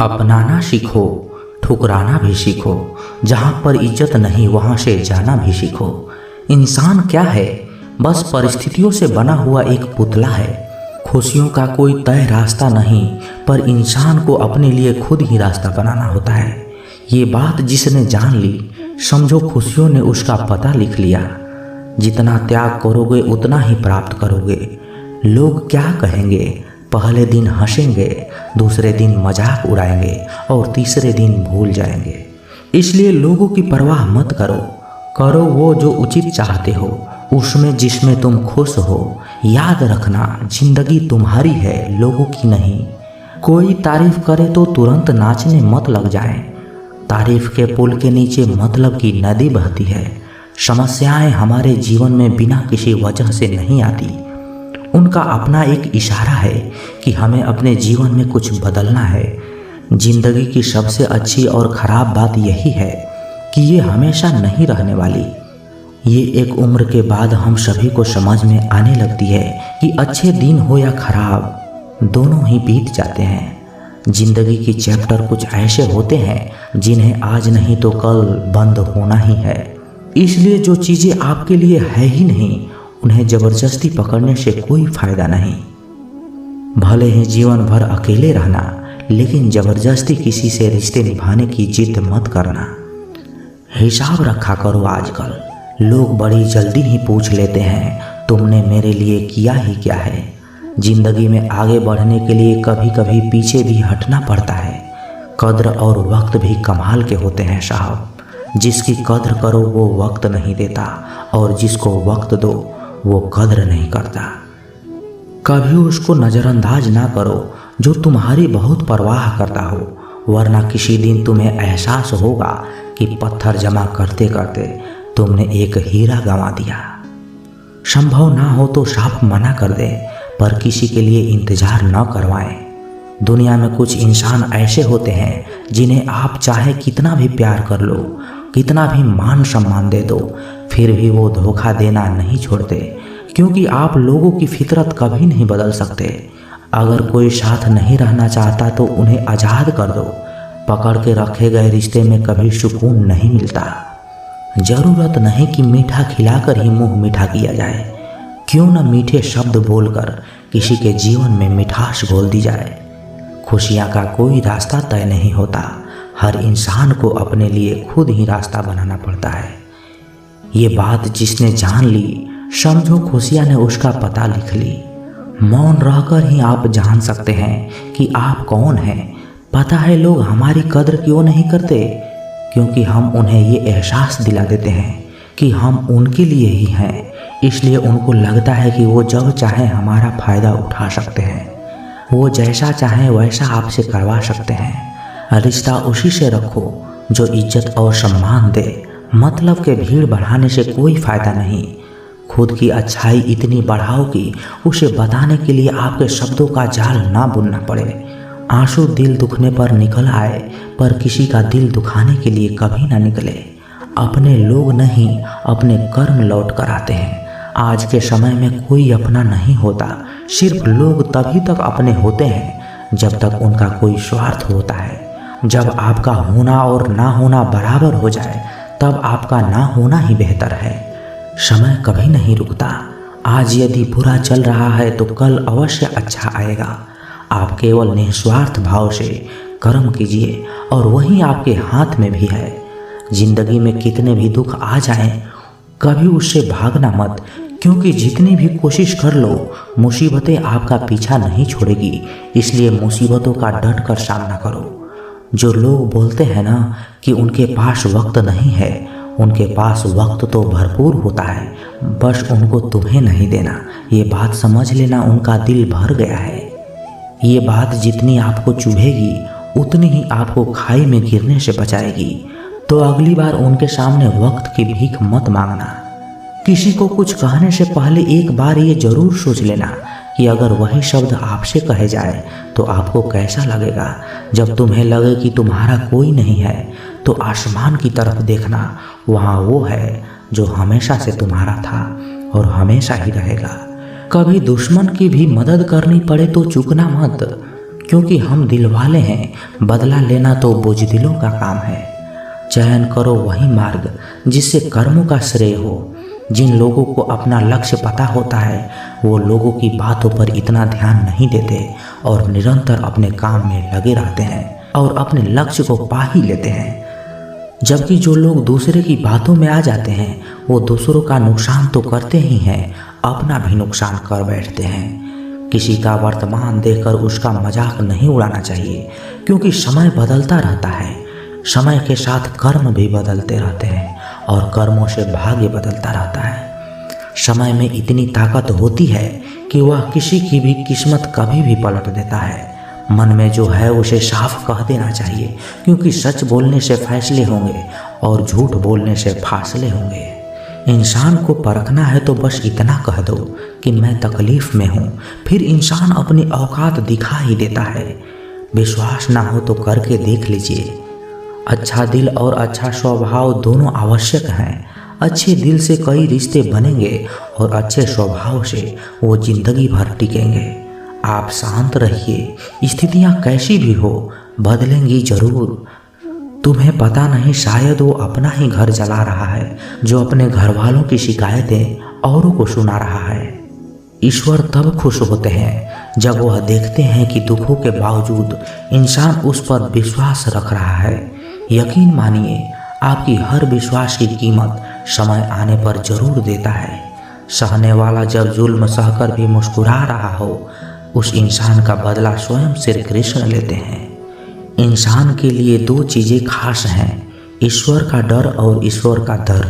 अपनाना सीखो, ठुकराना भी सीखो। जहाँ पर इज्जत नहीं वहाँ से जाना भी सीखो। इंसान क्या है? बस परिस्थितियों से बना हुआ एक पुतला है। खुशियों का कोई तय रास्ता नहीं, पर इंसान को अपने लिए खुद ही रास्ता बनाना होता है। ये बात जिसने जान ली, समझो खुशियों ने उसका पता लिख लिया। जितना त्याग करोगे उतना ही प्राप्त करोगे। लोग क्या कहेंगे? पहले दिन हंसेंगे, दूसरे दिन मजाक उड़ाएंगे और तीसरे दिन भूल जाएंगे। इसलिए लोगों की परवाह मत करो। करो वो जो उचित चाहते हो, उसमें जिसमें तुम खुश हो। याद रखना, जिंदगी तुम्हारी है, लोगों की नहीं। कोई तारीफ करे तो तुरंत नाचने मत लग जाएं। तारीफ के पुल के नीचे मतलब की नदी बहती है। समस्याएं हमारे जीवन में बिना किसी वजह से नहीं आती। उनका अपना एक इशारा है कि हमें अपने जीवन में कुछ बदलना है। जिंदगी की सबसे अच्छी और ख़राब बात यही है कि ये हमेशा नहीं रहने वाली। ये एक उम्र के बाद हम सभी को समझ में आने लगती है कि अच्छे दिन हो या खराब, दोनों ही बीत जाते हैं। जिंदगी की चैप्टर कुछ ऐसे होते हैं जिन्हें आज नहीं तो कल बंद होना ही है। इसलिए जो चीज़ें आपके लिए है ही नहीं, उन्हें जबरदस्ती पकड़ने से कोई फायदा नहीं। भले ही जीवन भर अकेले रहना, लेकिन जबरदस्ती किसी से रिश्ते निभाने की जिद मत करना। हिसाब रखा करो। आजकल लोग बड़ी जल्दी ही पूछ लेते हैं, तुमने मेरे लिए किया ही क्या है। जिंदगी में आगे बढ़ने के लिए कभी कभी पीछे भी हटना पड़ता है। कद्र और वक्त भी कमाल के होते हैं साहब। जिसकी कद्र करो वो वक्त नहीं देता, और जिसको वक्त दो वो कद्र नहीं करता। कभी उसको नज़रअंदाज ना करो जो तुम्हारी बहुत परवाह करता हो, वरना किसी दिन तुम्हें एहसास होगा कि पत्थर जमा करते करते तुमने एक हीरा गंवा दिया। संभव ना हो तो साफ मना कर दे, पर किसी के लिए इंतजार न करवाएं। दुनिया में कुछ इंसान ऐसे होते हैं जिन्हें आप चाहे कितना भी प्यार कर लो, कितना भी मान सम्मान दे दो, फिर भी वो धोखा देना नहीं छोड़ते। क्योंकि आप लोगों की फितरत कभी नहीं बदल सकते। अगर कोई साथ नहीं रहना चाहता तो उन्हें आज़ाद कर दो। पकड़ के रखे गए रिश्ते में कभी सुकून नहीं मिलता। जरूरत नहीं कि मीठा खिलाकर ही मुंह मीठा किया जाए। क्यों न मीठे शब्द बोलकर किसी के जीवन में मिठास घोल दी जाए। खुशियाँ का कोई रास्ता तय नहीं होता। हर इंसान को अपने लिए खुद ही रास्ता बनाना पड़ता है। ये बात जिसने जान ली, समझो खुशियाँ ने उसका पता लिख ली। मौन रहकर ही आप जान सकते हैं कि आप कौन हैं। पता है लोग हमारी कद्र क्यों नहीं करते? क्योंकि हम उन्हें ये एहसास दिला देते हैं कि हम उनके लिए ही हैं। इसलिए उनको लगता है कि वो जब चाहे हमारा फ़ायदा उठा सकते हैं। वो जैसा चाहे वैसा आपसे करवा सकते हैं। रिश्ता उसी से रखो जो इज्जत और सम्मान दे। मतलब के भीड़ बढ़ाने से कोई फ़ायदा नहीं। खुद की अच्छाई इतनी बढ़ाओ कि उसे बताने के लिए आपके शब्दों का जाल ना बुनना पड़े। आंसू दिल दुखने पर निकल आए, पर किसी का दिल दुखाने के लिए कभी ना निकले। अपने लोग नहीं, अपने कर्म लौट कर आते हैं। आज के समय में कोई अपना नहीं होता। सिर्फ लोग तभी तक अपने होते हैं जब तक उनका कोई स्वार्थ होता है। जब आपका होना और ना होना बराबर हो जाए, तब आपका ना होना ही बेहतर है। समय कभी नहीं रुकता। आज यदि बुरा चल रहा है तो कल अवश्य अच्छा आएगा। आप केवल निस्वार्थ भाव से कर्म कीजिए और वही आपके हाथ में भी है। जिंदगी में कितने भी दुख आ जाएं, कभी उससे भागना मत, क्योंकि जितनी भी कोशिश कर लो, मुसीबतें आपका पीछा नहीं छोड़ेगी। इसलिए मुसीबतों का डट कर सामना करो। जो लोग बोलते हैं ना कि उनके पास वक्त नहीं है, उनके पास वक्त तो भरपूर होता है, बस उनको तुम्हें नहीं देना। ये बात समझ लेना, उनका दिल भर गया है। ये बात जितनी आपको चुभेगी उतनी ही आपको खाई में गिरने से बचाएगी। तो अगली बार उनके सामने वक्त की भीख मत मांगना। किसी को कुछ कहने से पहले एक बार ये जरूर सोच लेना कि अगर वही शब्द आपसे कहे जाए तो आपको कैसा लगेगा। जब तुम्हें लगे कि तुम्हारा कोई नहीं है तो आसमान की तरफ देखना, वहाँ वो है जो हमेशा से तुम्हारा था और हमेशा ही रहेगा। कभी दुश्मन की भी मदद करनी पड़े तो चूकना मत, क्योंकि हम दिल वाले हैं, बदला लेना तो बुज़दिलों का काम है। चयन करो वही मार्ग जिससे कर्मों का श्रेय हो। जिन लोगों को अपना लक्ष्य पता होता है वो लोगों की बातों पर इतना ध्यान नहीं देते और निरंतर अपने काम में लगे रहते हैं और अपने लक्ष्य को पा ही लेते हैं। जबकि जो लोग दूसरे की बातों में आ जाते हैं वो दूसरों का नुकसान तो करते ही हैं, अपना भी नुकसान कर बैठते हैं। किसी का वर्तमान देखकर उसका मजाक नहीं उड़ाना चाहिए, क्योंकि समय बदलता रहता है। समय के साथ कर्म भी बदलते रहते हैं और कर्मों से भाग्य बदलता रहता है। समय में इतनी ताकत होती है कि वह किसी की भी किस्मत कभी भी पलट देता है। मन में जो है उसे साफ कह देना चाहिए, क्योंकि सच बोलने से फैसले होंगे और झूठ बोलने से फासले होंगे। इंसान को परखना है तो बस इतना कह दो कि मैं तकलीफ में हूँ, फिर इंसान अपनी औकात दिखा ही देता है। विश्वास ना हो तो करके देख लीजिए। अच्छा दिल और अच्छा स्वभाव दोनों आवश्यक हैं। अच्छे दिल से कई रिश्ते बनेंगे और अच्छे स्वभाव से वो जिंदगी भर टिकेंगे। आप शांत रहिए, स्थितियाँ कैसी भी हो बदलेंगी जरूर। तुम्हें पता नहीं, शायद वो अपना ही घर जला रहा है जो अपने घर वालों की शिकायतें औरों को सुना रहा है। ईश्वर तब खुश होते हैं जब वह देखते हैं कि दुखों के बावजूद इंसान उस पर विश्वास रख रहा है। यकीन मानिए, आपकी हर विश्वास की कीमत समय आने पर जरूर देता है। सहने वाला जब जुल्म सहकर भी मुस्कुरा रहा हो, उस इंसान का बदला स्वयं श्री कृष्ण लेते हैं। इंसान के लिए दो चीज़ें खास हैं, ईश्वर का डर और ईश्वर का दर।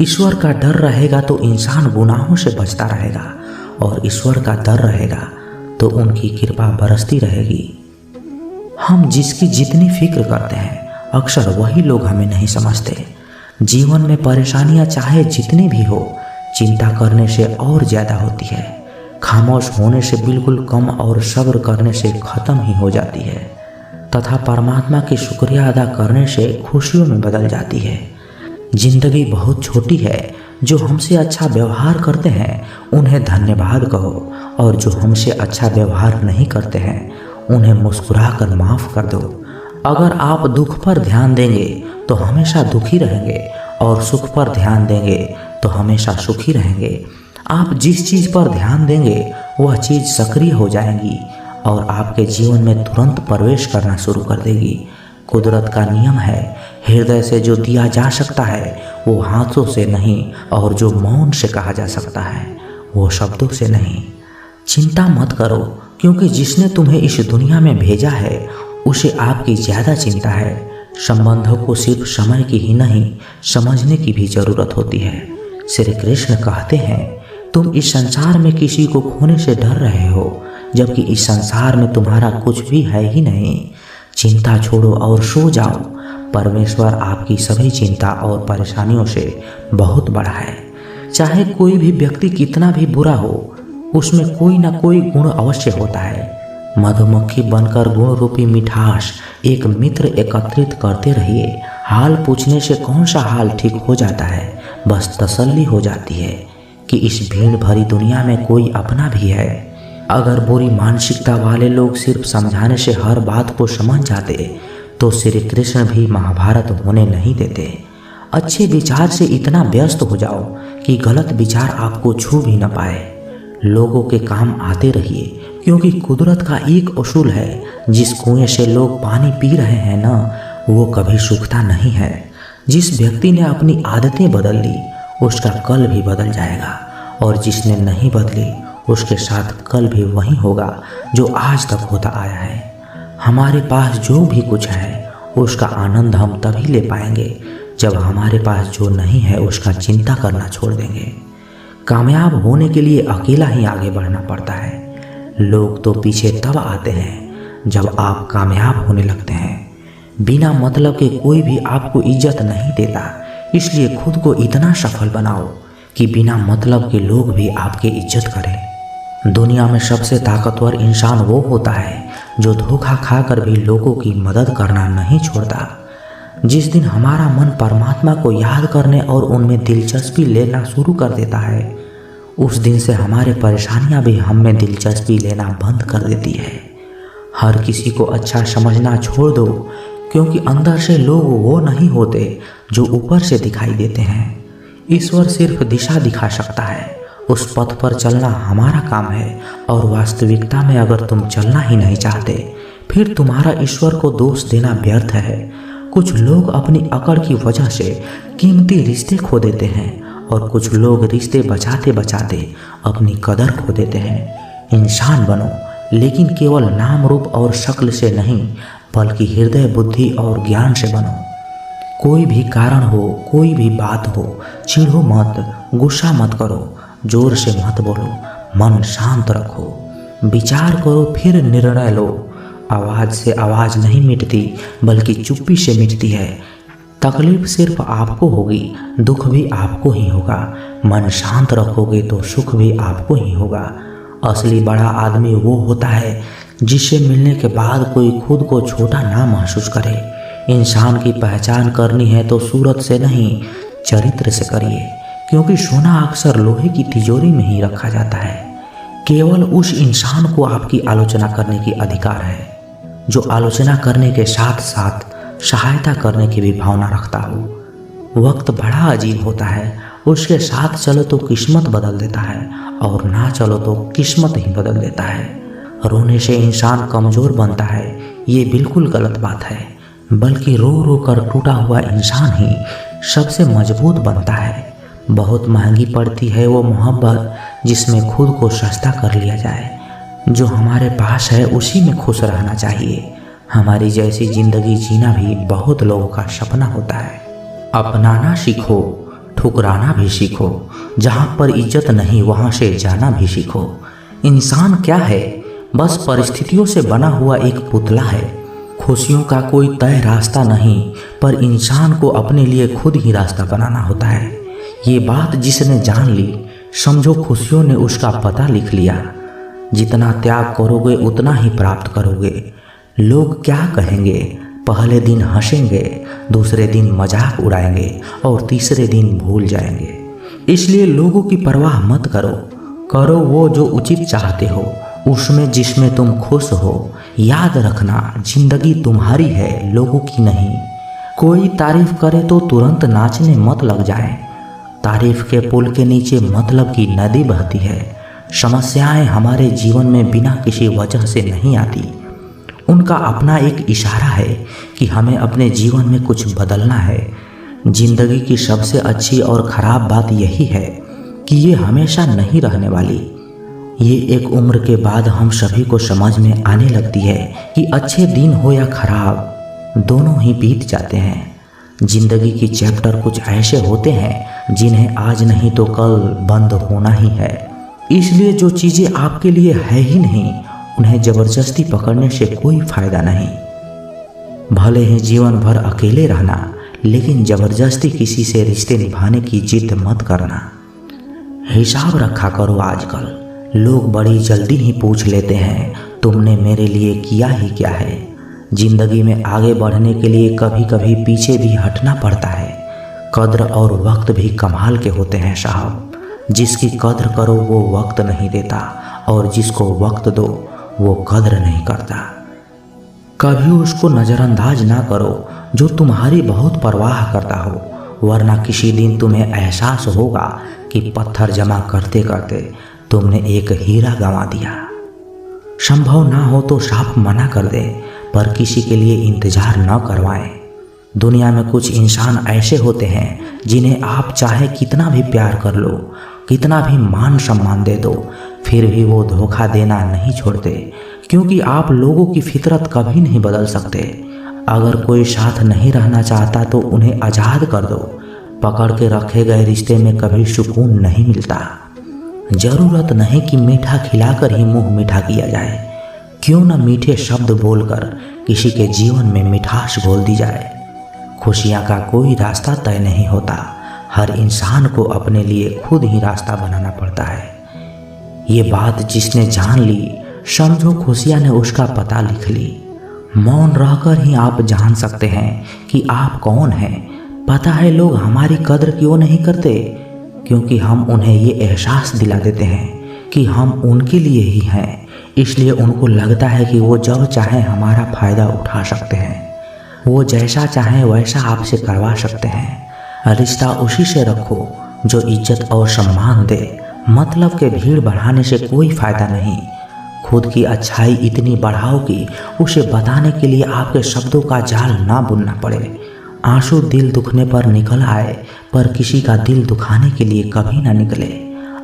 ईश्वर का डर रहेगा तो इंसान गुनाहों से बचता रहेगा और ईश्वर का डर रहेगा तो उनकी कृपा बरसती रहेगी। हम जिसकी जितनी फिक्र करते हैं अक्सर वही लोग हमें नहीं समझते। जीवन में परेशानियां चाहे जितनी भी हो, चिंता करने से और ज़्यादा होती है। खामोश होने से बिल्कुल कम और सब्र करने से ख़त्म ही हो जाती है तथा परमात्मा की शुक्रिया अदा करने से खुशियों में बदल जाती है। जिंदगी बहुत छोटी है। जो हमसे अच्छा व्यवहार करते हैं उन्हें धन्यवाद कहो और जो हमसे अच्छा व्यवहार नहीं करते हैं उन्हें मुस्कुरा कर माफ़ कर दो। अगर आप दुख पर ध्यान देंगे तो हमेशा दुखी रहेंगे और सुख पर ध्यान देंगे तो हमेशा सुखी रहेंगे। आप जिस चीज़ पर ध्यान देंगे वह चीज़ सक्रिय हो जाएगी और आपके जीवन में तुरंत प्रवेश करना शुरू कर देगी। कुदरत का नियम है, हृदय से जो दिया जा सकता है वो हाथों से नहीं, और जो मौन से कहा जा सकता है वो शब्दों से नहीं। चिंता मत करो, क्योंकि जिसने तुम्हें इस दुनिया में भेजा है उसे आपकी ज़्यादा चिंता है। संबंधों को सिर्फ समय की ही नहीं समझने की भी ज़रूरत होती है। श्री कृष्ण कहते हैं, तुम इस संसार में किसी को खोने से डर रहे हो, जबकि इस संसार में तुम्हारा कुछ भी है ही नहीं। चिंता छोड़ो और सो जाओ। परमेश्वर आपकी सभी चिंता और परेशानियों से बहुत बड़ा है। चाहे कोई भी व्यक्ति कितना भी बुरा हो, उसमें कोई ना कोई गुण अवश्य होता है। मधुमक्खी बनकर गुण रूपी मिठास एक मित्र एकत्रित करते रहिए। हाल पूछने से कौन सा हाल ठीक हो जाता है, बस तसल्ली हो जाती है कि इस भीड़ भरी दुनिया में कोई अपना भी है। अगर बुरी मानसिकता वाले लोग सिर्फ समझाने से हर बात को समझ जाते तो श्री कृष्ण भी महाभारत होने नहीं देते। अच्छे विचार से इतना व्यस्त हो जाओ कि गलत विचार आपको छू भी न पाए। लोगों के काम आते रहिए, क्योंकि कुदरत का एक उसूल है, जिस कुएं से लोग पानी पी रहे हैं ना, वो कभी सूखता नहीं है। जिस व्यक्ति ने अपनी आदतें बदल ली उसका कल भी बदल जाएगा, और जिसने नहीं बदली उसके साथ कल भी वही होगा जो आज तक होता आया है। हमारे पास जो भी कुछ है उसका आनंद हम तभी ले पाएंगे जब हमारे पास जो नहीं है उसका चिंता करना छोड़ देंगे। कामयाब होने के लिए अकेला ही आगे बढ़ना पड़ता है। लोग तो पीछे तब आते हैं जब आप कामयाब होने लगते हैं। बिना मतलब के कोई भी आपको इज्जत नहीं देता, इसलिए खुद को इतना सफल बनाओ कि बिना मतलब के लोग भी आपकी इज्जत करें। दुनिया में सबसे ताकतवर इंसान वो होता है जो धोखा खाकर भी लोगों की मदद करना नहीं छोड़ता। जिस दिन हमारा मन परमात्मा को याद करने और उनमें दिलचस्पी लेना शुरू कर देता है, उस दिन से हमारे परेशानियां भी हम में दिलचस्पी लेना बंद कर देती है। हर किसी को अच्छा समझना छोड़ दो, क्योंकि अंदर से लोग वो नहीं होते जो ऊपर से दिखाई देते हैं। ईश्वर सिर्फ दिशा दिखा सकता है, उस पथ पर चलना हमारा काम है। और वास्तविकता में अगर तुम चलना ही नहीं चाहते, फिर तुम्हारा ईश्वर को दोष देना व्यर्थ है। कुछ लोग अपनी अकड़ की वजह से कीमती रिश्ते खो देते हैं, और कुछ लोग रिश्ते बचाते बचाते अपनी कदर खो देते हैं। इंसान बनो, लेकिन केवल नाम रूप और शक्ल से नहीं, बल्कि हृदय, बुद्धि और ज्ञान से बनो। कोई भी कारण हो, कोई भी बात हो, चिढ़ो मत, गुस्सा मत करो, जोर से मत बोलो, मन शांत रखो, विचार करो, फिर निर्णय लो। आवाज़ से आवाज़ नहीं मिटती, बल्कि चुप्पी से मिटती है। तकलीफ सिर्फ आपको होगी, दुख भी आपको ही होगा। मन शांत रखोगे तो सुख भी आपको ही होगा। असली बड़ा आदमी वो होता है जिससे मिलने के बाद कोई खुद को छोटा ना महसूस करे। इंसान की पहचान करनी है तो सूरत से नहीं, चरित्र से करिए, क्योंकि सोना अक्सर लोहे की तिजोरी में ही रखा जाता है। केवल उस इंसान को आपकी आलोचना करने की अधिकार है जो आलोचना करने के साथ साथ सहायता करने की भी भावना रखता हो। वक्त बड़ा अजीब होता है, उसके साथ चलो तो किस्मत बदल देता है, और ना चलो तो किस्मत ही बदल देता है। रोने से इंसान कमज़ोर बनता है, ये बिल्कुल गलत बात है, बल्कि रो रो कर टूटा हुआ इंसान ही सबसे मजबूत बनता है। बहुत महंगी पड़ती है वो मोहब्बत जिसमें खुद को सस्ता कर लिया जाए। जो हमारे पास है उसी में खुश रहना चाहिए। हमारी जैसी ज़िंदगी जीना भी बहुत लोगों का सपना होता है। अपनाना सीखो, ठुकराना भी सीखो, जहाँ पर इज्जत नहीं वहाँ से जाना भी सीखो। इंसान क्या है? बस परिस्थितियों से बना हुआ एक पुतला है। खुशियों का कोई तय रास्ता नहीं, पर इंसान को अपने लिए खुद ही रास्ता बनाना होता है। ये बात जिसने जान ली, समझो खुशियों ने उसका पता लिख लिया। जितना त्याग करोगे उतना ही प्राप्त करोगे। लोग क्या कहेंगे? पहले दिन हंसेंगे, दूसरे दिन मजाक उड़ाएंगे और तीसरे दिन भूल जाएंगे। इसलिए लोगों की परवाह मत करो, करो वो जो उचित चाहते हो, उसमें जिसमें तुम खुश हो। याद रखना, जिंदगी तुम्हारी है, लोगों की नहीं। कोई तारीफ करे तो तुरंत नाचने मत लग जाए। तारीफ के पुल के नीचे मतलब की नदी बहती है। समस्याएं हमारे जीवन में बिना किसी वजह से नहीं आती। उनका अपना एक इशारा है कि हमें अपने जीवन में कुछ बदलना है। जिंदगी की सबसे अच्छी और ख़राब बात यही है कि ये हमेशा नहीं रहने वाली। ये एक उम्र के बाद हम सभी को समझ में आने लगती है कि अच्छे दिन हो या खराब, दोनों ही बीत जाते हैं। जिंदगी की चैप्टर कुछ ऐसे होते हैं जिन्हें आज नहीं तो कल बंद होना ही है। इसलिए जो चीज़ें आपके लिए है ही नहीं, उन्हें जबरदस्ती पकड़ने से कोई फायदा नहीं। भले ही जीवन भर अकेले रहना, लेकिन जबरदस्ती किसी से रिश्ते निभाने की जिद मत करना। हिसाब रखा करो। आजकल लोग बड़ी जल्दी ही पूछ लेते हैं, तुमने मेरे लिए किया ही क्या है। जिंदगी में आगे बढ़ने के लिए कभी कभी पीछे भी हटना पड़ता है। कद्र और वक्त भी कमाल के होते हैं साहब। जिसकी कद्र करो वो वक्त नहीं देता, और जिसको वक्त दो वो कद्र नहीं करता। कभी उसको नज़रअंदाज ना करो जो तुम्हारी बहुत परवाह करता हो, वरना किसी दिन तुम्हें एहसास होगा कि पत्थर जमा करते करते तुमने एक हीरा गंवा दिया। संभव ना हो तो साफ मना कर दे, पर किसी के लिए इंतजार न करवाएं। दुनिया में कुछ इंसान ऐसे होते हैं जिन्हें आप चाहे कितना भी प्यार कर लो, कितना भी मान सम्मान दे दो, फिर भी वो धोखा देना नहीं छोड़ते, क्योंकि आप लोगों की फितरत कभी नहीं बदल सकते। अगर कोई साथ नहीं रहना चाहता तो उन्हें आज़ाद कर दो। पकड़ के रखे गए रिश्ते में कभी सुकून नहीं मिलता। जरूरत नहीं कि मीठा खिलाकर ही मुंह मीठा किया जाए। क्यों न मीठे शब्द बोलकर किसी के जीवन में मिठास घोल दी जाए। खुशियाँ का कोई रास्ता तय नहीं होता, हर इंसान को अपने लिए खुद ही रास्ता बनाना पड़ता है। ये बात जिसने जान ली, समझो खुशियाँ ने उसका पता लिख ली। मौन रहकर ही आप जान सकते हैं कि आप कौन हैं। पता है लोग हमारी कद्र क्यों नहीं करते? क्योंकि हम उन्हें ये एहसास दिला देते हैं कि हम उनके लिए ही हैं। इसलिए उनको लगता है कि वो जब चाहे हमारा फ़ायदा उठा सकते हैं, वो जैसा चाहें वैसा आपसे करवा सकते हैं। रिश्ता उसी से रखो जो इज्जत और सम्मान दे। मतलब के भीड़ बढ़ाने से कोई फ़ायदा नहीं। खुद की अच्छाई इतनी बढ़ाओ कि उसे बताने के लिए आपके शब्दों का जाल ना बुनना पड़े। आंसू दिल दुखने पर निकल आए, पर किसी का दिल दुखाने के लिए कभी ना निकले।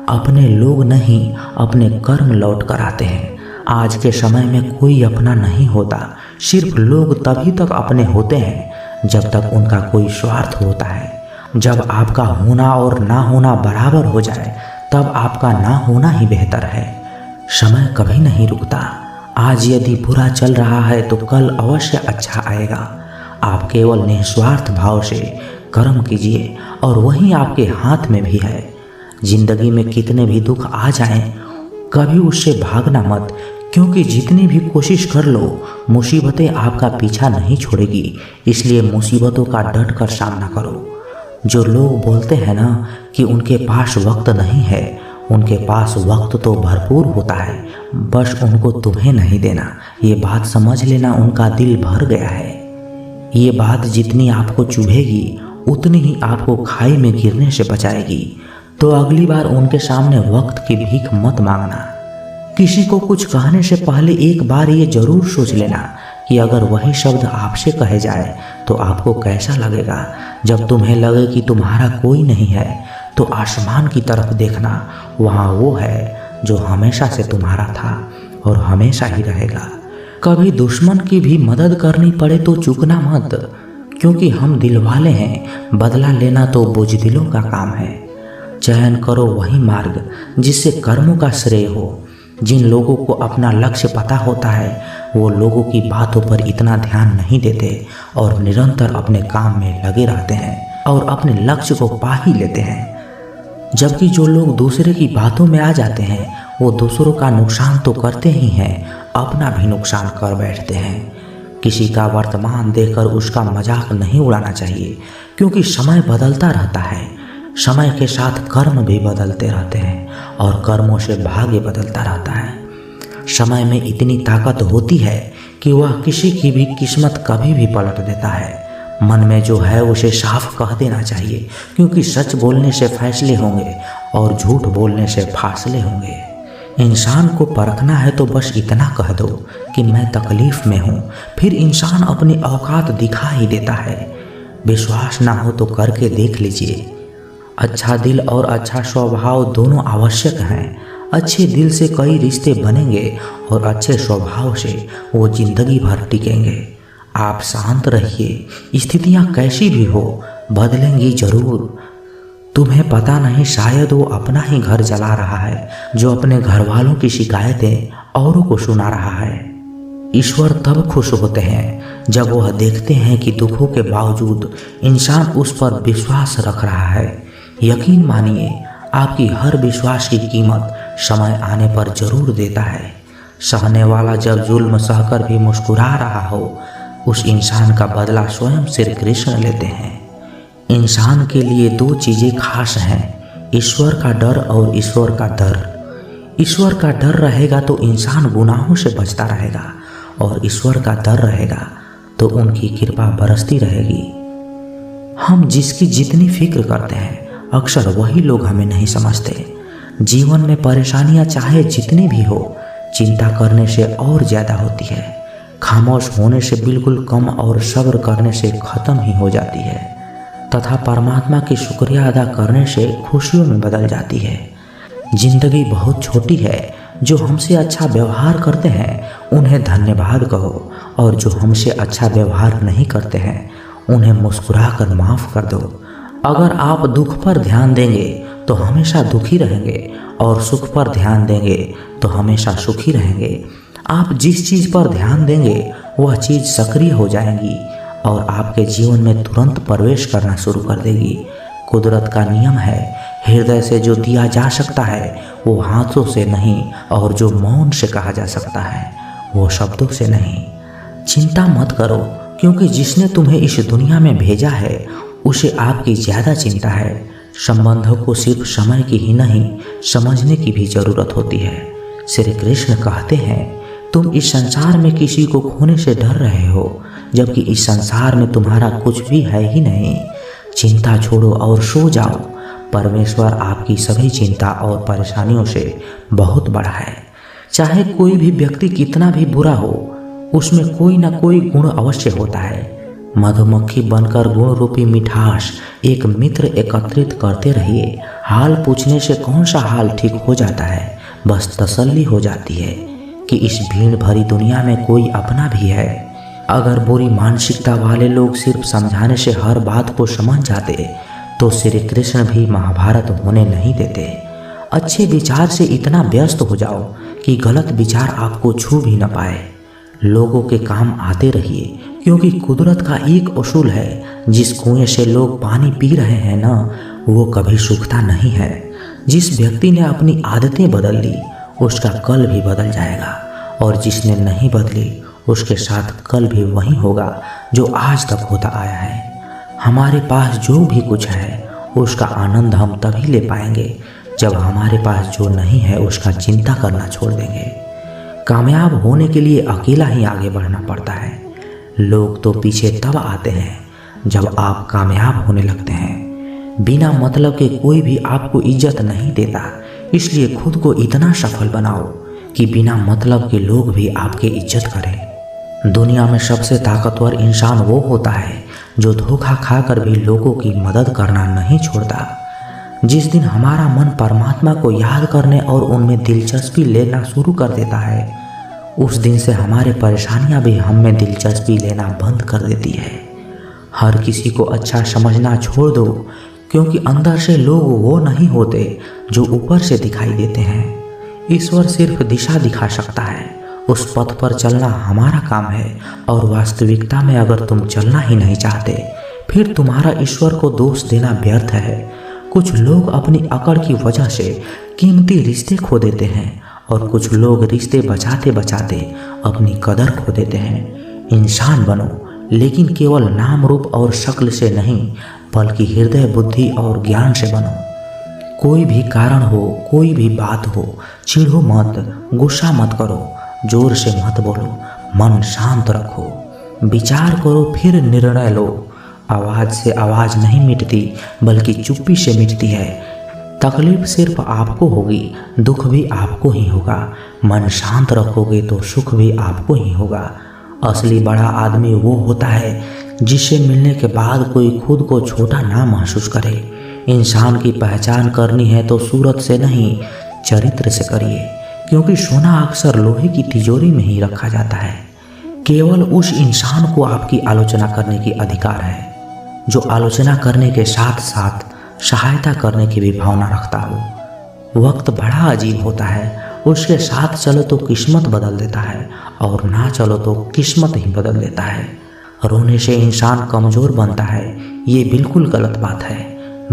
अपने लोग नहीं, अपने कर्म लौट कर आते हैं। आज के समय में कोई अपना नहीं होता, सिर्फ लोग तभी तक अपने होते हैं जब तक उनका कोई स्वार्थ होता है। जब आपका होना और ना होना बराबर हो जाए तब आपका ना होना ही बेहतर है। समय कभी नहीं रुकता। आज यदि बुरा चल रहा है तो कल अवश्य अच्छा आएगा। आप केवल निस्वार्थ भाव से कर्म कीजिए और वही आपके हाथ में भी है। जिंदगी में कितने भी दुख आ जाएं, कभी उससे भागना मत, क्योंकि जितनी भी कोशिश कर लो मुसीबतें आपका पीछा नहीं छोड़ेगी। इसलिए मुसीबतों का डट कर सामना करो। जो लोग बोलते हैं ना कि उनके पास वक्त नहीं है, उनके पास वक्त तो भरपूर होता है, बस उनको तुम्हें नहीं देना। ये बात समझ लेना, उनका दिल भर गया है। ये बात जितनी आपको चुभेगी उतनी ही आपको खाई में गिरने से बचाएगी। तो अगली बार उनके सामने वक्त की भीख मत मांगना। किसी को कुछ कहने से पहले एक बार ये जरूर सोच लेना कि अगर वही शब्द आपसे कहे जाए तो आपको कैसा लगेगा। जब तुम्हें लगे कि तुम्हारा कोई नहीं है तो आसमान की तरफ देखना, वहाँ वो है जो हमेशा से तुम्हारा था और हमेशा ही रहेगा। कभी दुश्मन की भी मदद करनी पड़े तो चूकना मत, क्योंकि हम दिल वाले हैं। बदला लेना तो बुज़दिलों का काम है। चयन करो वही मार्ग जिससे कर्मों का श्रेय हो। जिन लोगों को अपना लक्ष्य पता होता है वो लोगों की बातों पर इतना ध्यान नहीं देते और निरंतर अपने काम में लगे रहते हैं और अपने लक्ष्य को पा ही लेते हैं। जबकि जो लोग दूसरे की बातों में आ जाते हैं वो दूसरों का नुकसान तो करते ही हैं, अपना भी नुकसान कर बैठते हैं। किसी का वर्तमान देखकर उसका मजाक नहीं उड़ाना चाहिए, क्योंकि समय बदलता रहता है। समय के साथ कर्म भी बदलते रहते हैं और कर्मों से भाग्य बदलता रहता है। समय में इतनी ताकत होती है कि वह किसी की भी किस्मत कभी भी पलट देता है। मन में जो है उसे साफ कह देना चाहिए, क्योंकि सच बोलने से फैसले होंगे और झूठ बोलने से फासले होंगे। इंसान को परखना है तो बस इतना कह दो कि मैं तकलीफ में हूँ, फिर इंसान अपनी औकात दिखा ही देता है। विश्वास ना हो तो करके देख लीजिए। अच्छा दिल और अच्छा स्वभाव दोनों आवश्यक हैं। अच्छे दिल से कई रिश्ते बनेंगे और अच्छे स्वभाव से वो जिंदगी भर टिकेंगे। आप शांत रहिए, स्थितियाँ कैसी भी हो बदलेंगी जरूर। तुम्हें पता नहीं, शायद वो अपना ही घर जला रहा है जो अपने घर वालों की शिकायतें औरों को सुना रहा है। ईश्वर तब खुश होते हैं जब वह देखते हैं कि दुखों के बावजूद इंसान उस पर विश्वास रख रहा है। यकीन मानिए, आपकी हर विश्वास की कीमत समय आने पर जरूर देता है। सहने वाला जब जुल्म सहकर भी मुस्कुरा रहा हो, उस इंसान का बदला स्वयं श्री कृष्ण लेते हैं। इंसान के लिए दो चीज़ें खास हैं, ईश्वर का डर और ईश्वर का दर। ईश्वर का डर रहेगा तो इंसान गुनाहों से बचता रहेगा, और ईश्वर का डर रहेगा तो उनकी कृपा बरसती रहेगी। हम जिसकी जितनी फिक्र करते हैं अक्सर वही लोग हमें नहीं समझते। जीवन में परेशानियां चाहे जितनी भी हो, चिंता करने से और ज़्यादा होती है। खामोश होने से बिल्कुल कम और सब्र करने से ख़त्म ही हो जाती है, तथा परमात्मा की शुक्रिया अदा करने से खुशियों में बदल जाती है। जिंदगी बहुत छोटी है। जो हमसे अच्छा व्यवहार करते हैं उन्हें धन्यवाद कहो, और जो हमसे अच्छा व्यवहार नहीं करते हैं उन्हें मुस्कुरा कर माफ़ कर दो। अगर आप दुख पर ध्यान देंगे तो हमेशा दुखी रहेंगे, और सुख पर ध्यान देंगे तो हमेशा सुखी रहेंगे। आप जिस चीज़ पर ध्यान देंगे वह चीज़ सक्रिय हो जाएगी और आपके जीवन में तुरंत प्रवेश करना शुरू कर देगी। कुदरत का नियम है, हृदय से जो दिया जा सकता है वो हाथों से नहीं, और जो मौन से कहा जा सकता है वो शब्दों से नहीं। चिंता मत करो, क्योंकि जिसने तुम्हें इस दुनिया में भेजा है उसे आपकी ज़्यादा चिंता है। संबंधों को सिर्फ समय की ही नहीं, समझने की भी ज़रूरत होती है। श्री कृष्ण कहते हैं, तुम इस संसार में किसी को खोने से डर रहे हो, जबकि इस संसार में तुम्हारा कुछ भी है ही नहीं। चिंता छोड़ो और सो जाओ। परमेश्वर आपकी सभी चिंता और परेशानियों से बहुत बड़ा है। चाहे कोई भी व्यक्ति कितना भी बुरा हो, उसमें कोई ना कोई गुण अवश्य होता है। मधुमक्खी बनकर गुण रूपी मिठास एक मित्र एकत्रित करते रहिए। हाल पूछने से कौन सा हाल ठीक हो जाता है, बस तसल्ली हो जाती है कि इस भीड़ भरी दुनिया में कोई अपना भी है। अगर बुरी मानसिकता वाले लोग सिर्फ समझाने से हर बात को समझ जाते तो श्री कृष्ण भी महाभारत होने नहीं देते। अच्छे विचार से इतना व्यस्त हो जाओ कि गलत विचार आपको छू भी न पाए। लोगों के काम आते रहिए, क्योंकि कुदरत का एक उसूल है, जिस कुएं से लोग पानी पी रहे हैं ना, वो कभी सूखता नहीं है। जिस व्यक्ति ने अपनी आदतें बदल ली, उसका कल भी बदल जाएगा, और जिसने नहीं बदली, उसके साथ कल भी वही होगा जो आज तक होता आया है। हमारे पास जो भी कुछ है, उसका आनंद हम तभी ले पाएंगे जब हमारे पास जो नहीं है उसका चिंता करना छोड़ देंगे। कामयाब होने के लिए अकेला ही आगे बढ़ना पड़ता है। लोग तो पीछे तब आते हैं जब आप कामयाब होने लगते हैं। बिना मतलब के कोई भी आपको इज्जत नहीं देता, इसलिए खुद को इतना सफल बनाओ कि बिना मतलब के लोग भी आपकी इज्जत करें। दुनिया में सबसे ताकतवर इंसान वो होता है जो धोखा खाकर भी लोगों की मदद करना नहीं छोड़ता। जिस दिन हमारा मन परमात्मा को याद करने और उनमें दिलचस्पी लेना शुरू कर देता है, उस दिन से हमारे परेशानियां भी हम में दिलचस्पी लेना बंद कर देती है। हर किसी को अच्छा समझना छोड़ दो, क्योंकि अंदर से लोग वो नहीं होते जो ऊपर से दिखाई देते हैं। ईश्वर सिर्फ दिशा दिखा सकता है, उस पथ पर चलना हमारा काम है। और वास्तविकता में अगर तुम चलना ही नहीं चाहते, फिर तुम्हारा ईश्वर को दोष देना व्यर्थ है। कुछ लोग अपनी अकड़ की वजह से कीमती रिश्ते खो देते हैं, और कुछ लोग रिश्ते बचाते बचाते अपनी कदर खो देते हैं। इंसान बनो, लेकिन केवल नाम रूप और शक्ल से नहीं, बल्कि हृदय, बुद्धि और ज्ञान से बनो। कोई भी कारण हो, कोई भी बात हो, चिढ़ो मत, गुस्सा मत करो, जोर से मत बोलो, मन शांत रखो, विचार करो, फिर निर्णय लो। आवाज़ से आवाज़ नहीं मिटती, बल्कि चुप्पी से मिटती है। तकलीफ सिर्फ आपको होगी, दुख भी आपको ही होगा। मन शांत रखोगे तो सुख भी आपको ही होगा। असली बड़ा आदमी वो होता है जिससे मिलने के बाद कोई खुद को छोटा ना महसूस करे। इंसान की पहचान करनी है तो सूरत से नहीं, चरित्र से करिए, क्योंकि सोना अक्सर लोहे की तिजोरी में ही रखा जाता है। केवल उस इंसान को आपकी आलोचना करने की अधिकार है जो आलोचना करने के साथ साथ सहायता करने की भी भावना रखता हो। वक्त बड़ा अजीब होता है, उसके साथ चलो तो किस्मत बदल देता है, और ना चलो तो किस्मत ही बदल देता है। रोने से इंसान कमज़ोर बनता है, ये बिल्कुल गलत बात है,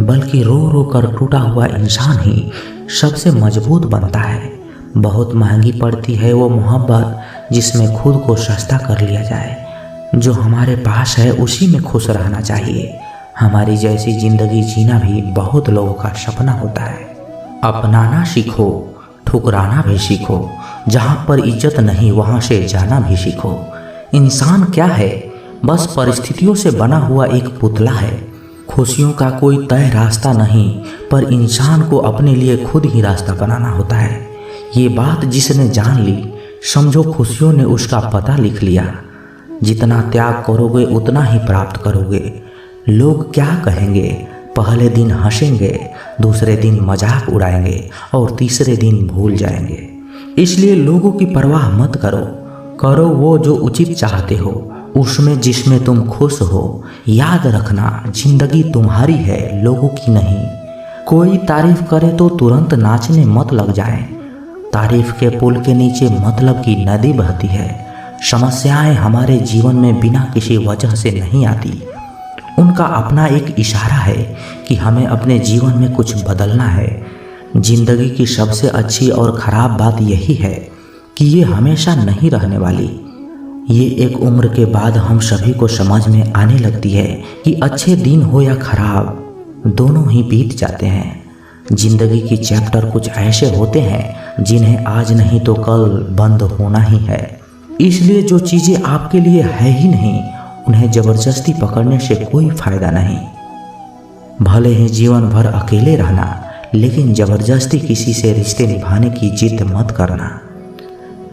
बल्कि रो रो कर टूटा हुआ इंसान ही सबसे मजबूत बनता है। बहुत महंगी पड़ती है वो मोहब्बत जिसमें खुद को सस्ता कर लिया जाए। जो हमारे पास है उसी में खुश रहना चाहिए। हमारी जैसी ज़िंदगी जीना भी बहुत लोगों का सपना होता है। अपनाना सीखो, ठुकराना भी सीखो। जहाँ पर इज्जत नहीं वहाँ से जाना भी सीखो। इंसान क्या है? बस परिस्थितियों से बना हुआ एक पुतला है। खुशियों का कोई तय रास्ता नहीं, पर इंसान को अपने लिए खुद ही रास्ता बनाना होता है। ये बात जिसने जान ली, समझो खुशियों ने उसका पता लिख लिया। जितना त्याग करोगे उतना ही प्राप्त करोगे। लोग क्या कहेंगे? पहले दिन हंसेंगे, दूसरे दिन मजाक उड़ाएंगे और तीसरे दिन भूल जाएंगे। इसलिए लोगों की परवाह मत करो, करो वो जो उचित चाहते हो, उसमें जिसमें तुम खुश हो। याद रखना, जिंदगी तुम्हारी है, लोगों की नहीं। कोई तारीफ करे तो तुरंत नाचने मत लग जाए। तारीफ के पुल के नीचे मतलब की नदी बहती है। समस्याएं हमारे जीवन में बिना किसी वजह से नहीं आती। उनका अपना एक इशारा है कि हमें अपने जीवन में कुछ बदलना है। जिंदगी की सबसे अच्छी और ख़राब बात यही है कि ये हमेशा नहीं रहने वाली। ये एक उम्र के बाद हम सभी को समझ में आने लगती है कि अच्छे दिन हो या खराब, दोनों ही बीत जाते हैं। जिंदगी की चैप्टर कुछ ऐसे होते हैं जिन्हें आज नहीं तो कल बंद होना ही है। इसलिए जो चीज़ें आपके लिए है ही नहीं, उन्हें जबरदस्ती पकड़ने से कोई फायदा नहीं। भले ही जीवन भर अकेले रहना, लेकिन जबरदस्ती किसी से रिश्ते निभाने की जिद मत करना।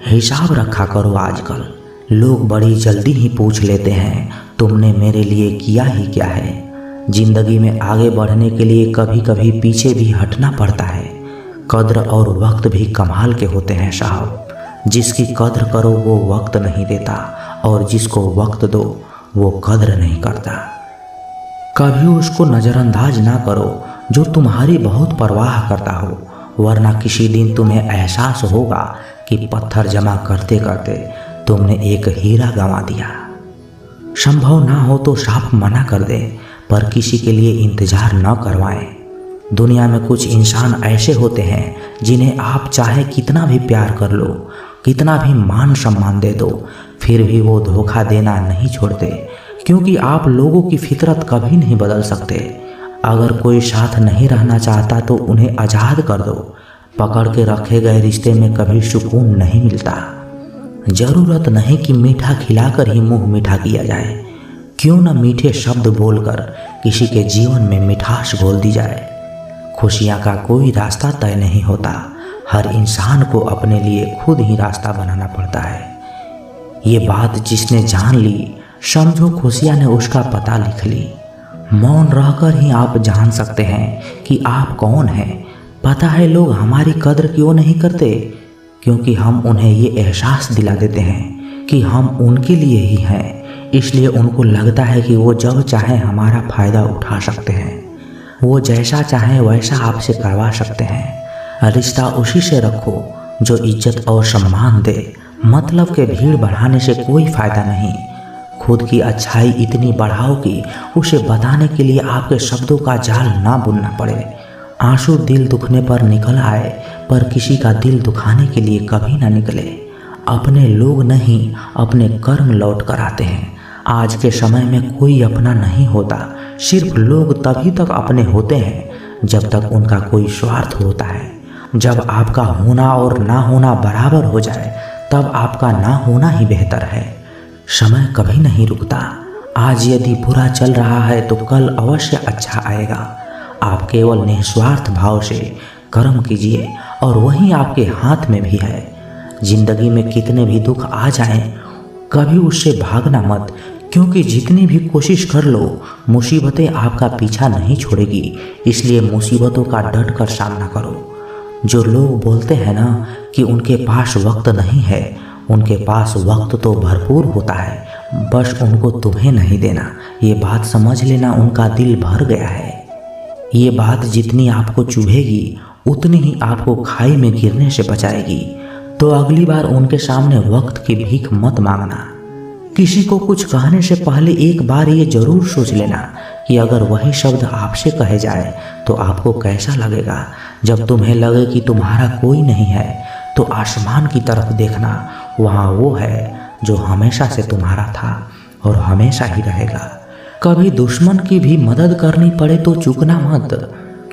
हिसाब रखा करो। आजकल लोग बड़ी जल्दी ही पूछ लेते हैं, तुमने मेरे लिए किया ही क्या है। जिंदगी में आगे बढ़ने के लिए कभी कभी पीछे भी हटना पड़ता है। कद्र और वक्त भी कमाल के होते हैं साहब। जिसकी कद्र करो वो वक्त नहीं देता, और जिसको वक्त दो वो कद्र नहीं करता। कभी उसको नज़रअंदाज ना करो जो तुम्हारी बहुत परवाह करता हो, वरना किसी दिन तुम्हें एहसास होगा कि पत्थर जमा करते करते तुमने एक हीरा गंवा दिया। संभव ना हो तो साफ मना कर दे, पर किसी के लिए इंतजार न करवाएं। दुनिया में कुछ इंसान ऐसे होते हैं जिन्हें आप चाहे कितना भी प्यार कर लो, कितना भी मान सम्मान दे दो, फिर भी वो धोखा देना नहीं छोड़ते, क्योंकि आप लोगों की फितरत कभी नहीं बदल सकते। अगर कोई साथ नहीं रहना चाहता तो उन्हें आज़ाद कर दो। पकड़ के रखे गए रिश्ते में कभी सुकून नहीं मिलता। ज़रूरत नहीं कि मीठा खिलाकर ही मुंह मीठा किया जाए। क्यों न मीठे शब्द बोलकर किसी के जीवन में मिठास घोल दी जाए। खुशियाँ का कोई रास्ता तय नहीं होता, हर इंसान को अपने लिए खुद ही रास्ता बनाना पड़ता है। ये बात जिसने जान ली, समझो खुशियाँ ने उसका पता लिख ली। मौन रहकर ही आप जान सकते हैं कि आप कौन हैं। पता है लोग हमारी कद्र क्यों नहीं करते? क्योंकि हम उन्हें ये एहसास दिला देते हैं कि हम उनके लिए ही हैं। इसलिए उनको लगता है कि वो जब चाहे हमारा फ़ायदा उठा सकते हैं, वो जैसा चाहे वैसा आपसे करवा सकते हैं। रिश्ता उसी से रखो जो इज्जत और सम्मान दे। मतलब के भीड़ बढ़ाने से कोई फ़ायदा नहीं। खुद की अच्छाई इतनी बढ़ाओ कि उसे बताने के लिए आपके शब्दों का जाल ना बुनना पड़े। आंसू दिल दुखने पर निकल आए, पर किसी का दिल दुखाने के लिए कभी ना निकले। अपने लोग नहीं, अपने कर्म लौट कर आते हैं। आज के समय में कोई अपना नहीं होता, सिर्फ लोग तभी तक अपने होते हैं जब तक उनका कोई स्वार्थ होता है। जब आपका होना और ना होना बराबर हो जाए, तब आपका ना होना ही बेहतर है। समय कभी नहीं रुकता। आज यदि बुरा चल रहा है तो कल अवश्य अच्छा आएगा। आप केवल निस्वार्थ भाव से कर्म कीजिए और वही आपके हाथ में भी है। जिंदगी में कितने भी दुख आ जाएं, कभी उससे भागना मत, क्योंकि जितनी भी कोशिश कर लो, मुसीबतें आपका पीछा नहीं छोड़ेगी। इसलिए मुसीबतों का डट कर सामना करो। जो लोग बोलते हैं ना कि उनके पास वक्त नहीं है, उनके पास वक्त तो भरपूर होता है, बस उनको तुम्हें नहीं देना। ये बात समझ लेना, उनका दिल भर गया है। ये बात जितनी आपको चुभेगी उतनी ही आपको खाई में गिरने से बचाएगी। तो अगली बार उनके सामने वक्त की भीख मत मांगना। किसी को कुछ कहने से पहले एक बार ये जरूर सोच लेना कि अगर वही शब्द आपसे कहे जाए तो आपको कैसा लगेगा। जब तुम्हें लगे कि तुम्हारा कोई नहीं है तो आसमान की तरफ देखना, वहाँ वो है जो हमेशा से तुम्हारा था और हमेशा ही रहेगा। कभी दुश्मन की भी मदद करनी पड़े तो चूकना मत,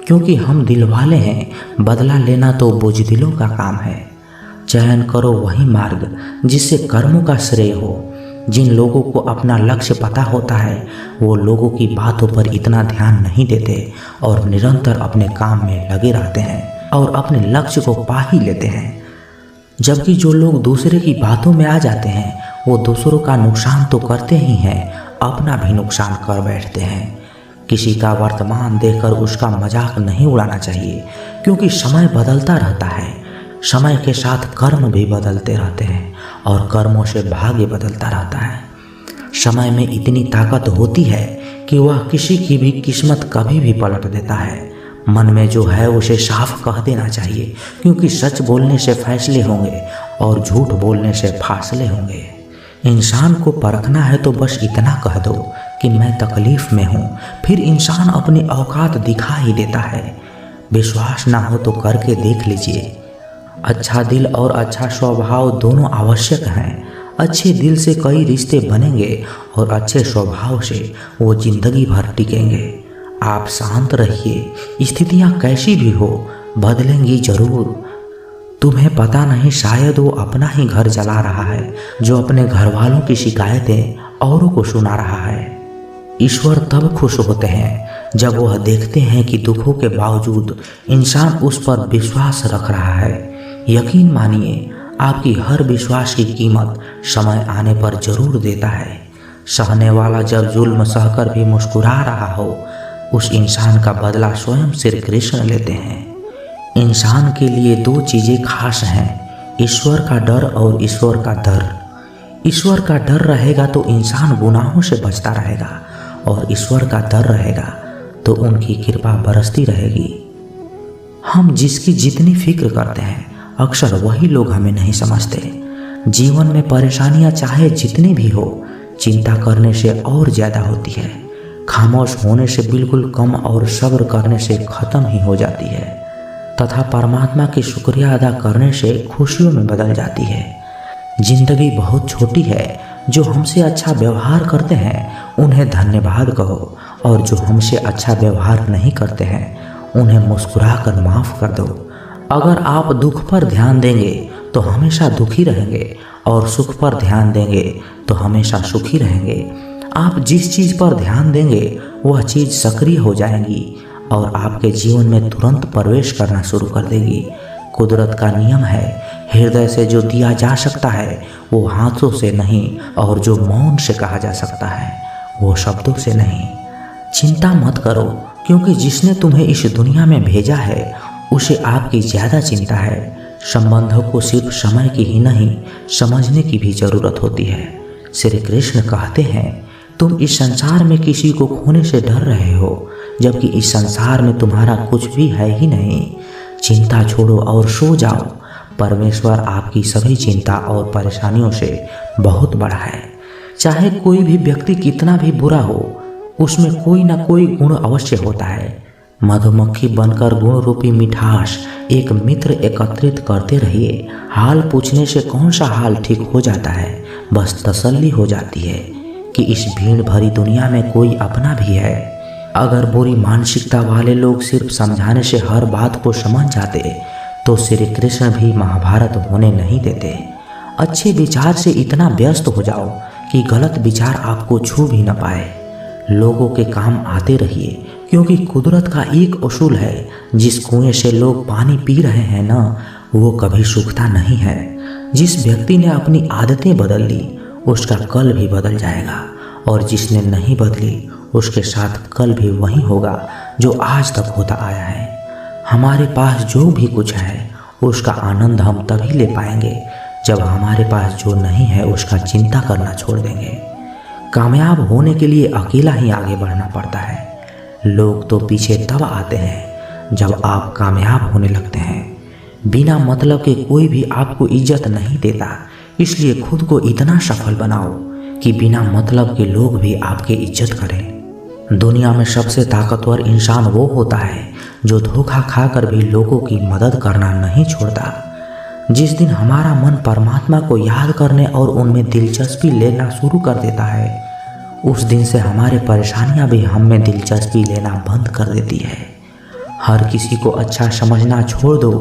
क्योंकि हम दिल वाले हैं। बदला लेना तो बुज़दिलों का काम है। चयन करो वही मार्ग जिससे कर्मों का श्रेय हो। जिन लोगों को अपना लक्ष्य पता होता है, वो लोगों की बातों पर इतना ध्यान नहीं देते और निरंतर अपने काम में लगे रहते हैं और अपने लक्ष्य को पा ही लेते हैं। जबकि जो लोग दूसरे की बातों में आ जाते हैं, वो दूसरों का नुकसान तो करते ही हैं, अपना भी नुकसान कर बैठते हैं। किसी का वर्तमान देखकर उसका मजाक नहीं उड़ाना चाहिए, क्योंकि समय बदलता रहता है। समय के साथ कर्म भी बदलते रहते हैं और कर्मों से भाग्य बदलता रहता है। समय में इतनी ताकत होती है कि वह किसी की भी किस्मत कभी भी पलट देता है। मन में जो है उसे साफ कह देना चाहिए, क्योंकि सच बोलने से फैसले होंगे और झूठ बोलने से फासले होंगे। इंसान को परखना है तो बस इतना कह दो कि मैं तकलीफ में हूँ, फिर इंसान अपनी औकात दिखा ही देता है। विश्वास ना हो तो करके देख लीजिए। अच्छा दिल और अच्छा स्वभाव दोनों आवश्यक हैं। अच्छे दिल से कई रिश्ते बनेंगे और अच्छे स्वभाव से वो जिंदगी भर टिकेंगे। आप शांत रहिए, स्थितियाँ कैसी भी हो बदलेंगी जरूर। तुम्हें पता नहीं, शायद वो अपना ही घर जला रहा है, जो अपने घर वालों की शिकायतें औरों को सुना रहा है। ईश्वर तब खुश होते हैं जब वह देखते हैं कि दुखों के बावजूद इंसान उस पर विश्वास रख रहा है। यकीन मानिए, आपकी हर विश्वास की कीमत समय आने पर जरूर देता है। सहने वाला जब जुल्म सहकर भी मुस्कुरा रहा हो, उस इंसान का बदला स्वयं श्री कृष्ण लेते हैं। इंसान के लिए दो चीज़ें खास हैं, ईश्वर का डर और ईश्वर का दर। ईश्वर का डर रहेगा तो इंसान गुनाहों से बचता रहेगा, और ईश्वर का डर रहेगा तो उनकी कृपा बरसती रहेगी। हम जिसकी जितनी फिक्र करते हैं, अक्सर वही लोग हमें नहीं समझते। जीवन में परेशानियां चाहे जितनी भी हो, चिंता करने से और ज़्यादा होती है। खामोश होने से बिल्कुल कम और सब्र करने से ख़त्म ही हो जाती है, तथा परमात्मा की शुक्रिया अदा करने से खुशियों में बदल जाती है। जिंदगी बहुत छोटी है, जो हमसे अच्छा व्यवहार करते हैं उन्हें धन्यवाद कहो, और जो हमसे अच्छा व्यवहार नहीं करते हैं उन्हें मुस्कुरा कर माफ़ कर दो। अगर आप दुख पर ध्यान देंगे तो हमेशा दुखी रहेंगे, और सुख पर ध्यान देंगे तो हमेशा सुखी रहेंगे। आप जिस चीज़ पर ध्यान देंगे वह चीज़ सक्रिय हो जाएगी और आपके जीवन में तुरंत प्रवेश करना शुरू कर देगी। कुदरत का नियम है, हृदय से जो दिया जा सकता है वो हाथों से नहीं, और जो मौन से कहा जा सकता है वो शब्दों से नहीं। चिंता मत करो, क्योंकि जिसने तुम्हें इस दुनिया में भेजा है उसे आपकी ज़्यादा चिंता है। संबंधों को सिर्फ समय की ही नहीं, समझने की भी ज़रूरत होती है। श्री कृष्ण कहते हैं, तुम इस संसार में किसी को खोने से डर रहे हो, जबकि इस संसार में तुम्हारा कुछ भी है ही नहीं। चिंता छोड़ो और सो जाओ। परमेश्वर आपकी सभी चिंता और परेशानियों से बहुत बड़ा है। चाहे कोई भी व्यक्ति कितना भी बुरा हो, उसमें कोई ना कोई गुण अवश्य होता है। मधुमक्खी बनकर गुण रूपी मिठास एक मित्र एकत्रित करते रहिए। हाल पूछने से कौन सा हाल ठीक हो जाता है, बस तसल्ली हो जाती है कि इस भीड़ भरी दुनिया में कोई अपना भी है। अगर बुरी मानसिकता वाले लोग सिर्फ समझाने से हर बात को समझ जाते तो श्री कृष्ण भी महाभारत होने नहीं देते। अच्छे विचार से इतना व्यस्त हो जाओ कि गलत विचार आपको छू भी न पाए। लोगों के काम आते रहिए, क्योंकि कुदरत का एक उसूल है, जिस कुएं से लोग पानी पी रहे हैं ना, वो कभी सूखता नहीं है। जिस व्यक्ति ने अपनी आदतें बदल ली उसका कल भी बदल जाएगा, और जिसने नहीं बदली उसके साथ कल भी वही होगा जो आज तक होता आया है। हमारे पास जो भी कुछ है उसका आनंद हम तभी ले पाएंगे जब हमारे पास जो नहीं है उसका चिंता करना छोड़ देंगे। कामयाब होने के लिए अकेला ही आगे बढ़ना पड़ता है। लोग तो पीछे तब आते हैं जब आप कामयाब होने लगते हैं। बिना मतलब के कोई भी आपको इज्जत नहीं देता, इसलिए खुद को इतना सफल बनाओ कि बिना मतलब के लोग भी आपकी इज्जत करें। दुनिया में सबसे ताकतवर इंसान वो होता है जो धोखा खाकर भी लोगों की मदद करना नहीं छोड़ता। जिस दिन हमारा मन परमात्मा को याद करने और उनमें दिलचस्पी लेना शुरू कर देता है, उस दिन से हमारे परेशानियां भी हम में दिलचस्पी लेना बंद कर देती है। हर किसी को अच्छा समझना छोड़ दो,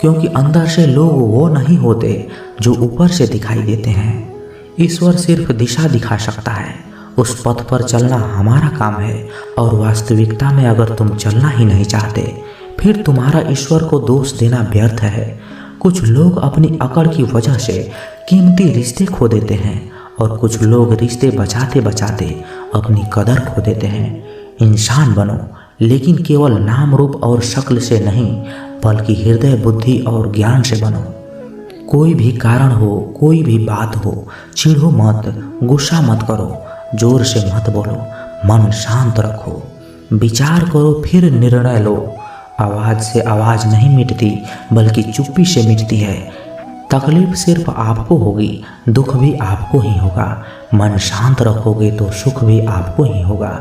क्योंकि अंदर से लोग वो नहीं होते जो ऊपर से दिखाई देते हैं। ईश्वर सिर्फ दिशा दिखा सकता है, उस पथ पर चलना हमारा काम है। और वास्तविकता में अगर तुम चलना ही नहीं चाहते, फिर तुम्हारा ईश्वर को दोष देना व्यर्थ है। कुछ लोग अपनी अकड़ की वजह से कीमती रिश्ते खो देते हैं, और कुछ लोग रिश्ते बचाते बचाते अपनी कदर खो देते हैं। इंसान बनो, लेकिन केवल नाम रूप और शक्ल से नहीं, बल्कि हृदय, बुद्धि और ज्ञान से बनो। कोई भी कारण हो, कोई भी बात हो, चिढ़ो मत, गुस्सा मत करो, जोर से मत बोलो, मन शांत रखो, विचार करो, फिर निर्णय लो। आवाज़ से आवाज़ नहीं मिटती, बल्कि चुप्पी से मिटती है। तकलीफ सिर्फ आपको होगी, दुख भी आपको ही होगा। मन शांत रखोगे तो सुख भी आपको ही होगा।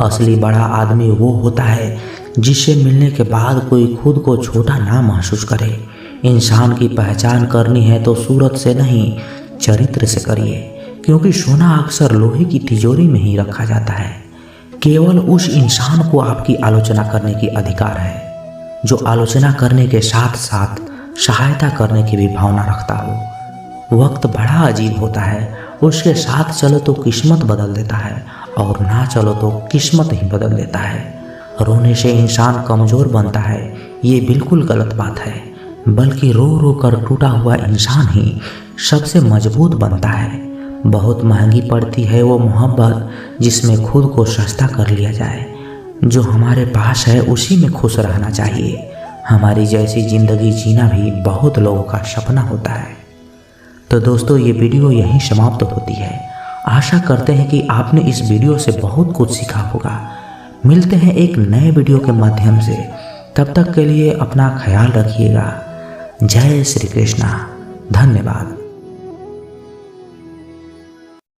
असली बड़ा आदमी वो होता है जिससे मिलने के बाद कोई खुद को छोटा ना महसूस करे। इंसान की पहचान करनी है तो सूरत से नहीं, चरित्र से करिए, क्योंकि सोना अक्सर लोहे की तिजोरी में ही रखा जाता है। केवल उस इंसान को आपकी आलोचना करने की अधिकार है जो आलोचना करने के साथ साथ सहायता करने की भी भावना रखता हो। वक्त बड़ा अजीब होता है, उसके साथ चलो तो किस्मत बदल देता है और ना चलो तो किस्मत ही बदल देता है। रोने से इंसान कमज़ोर बनता है, ये बिल्कुल गलत बात है, बल्कि रो रो कर टूटा हुआ इंसान ही सबसे मजबूत बनता है। बहुत महंगी पड़ती है वो मोहब्बत जिसमें खुद को सस्ता कर लिया जाए। जो हमारे पास है उसी में खुश रहना चाहिए। हमारी जैसी ज़िंदगी जीना भी बहुत लोगों का सपना होता है। तो दोस्तों, ये वीडियो यहीं समाप्त होती है। आशा करते हैं कि आपने इस वीडियो से बहुत कुछ सीखा होगा। मिलते हैं एक नए वीडियो के माध्यम से। तब तक के लिए अपना ख्याल रखिएगा। जय श्री कृष्णा। धन्यवाद।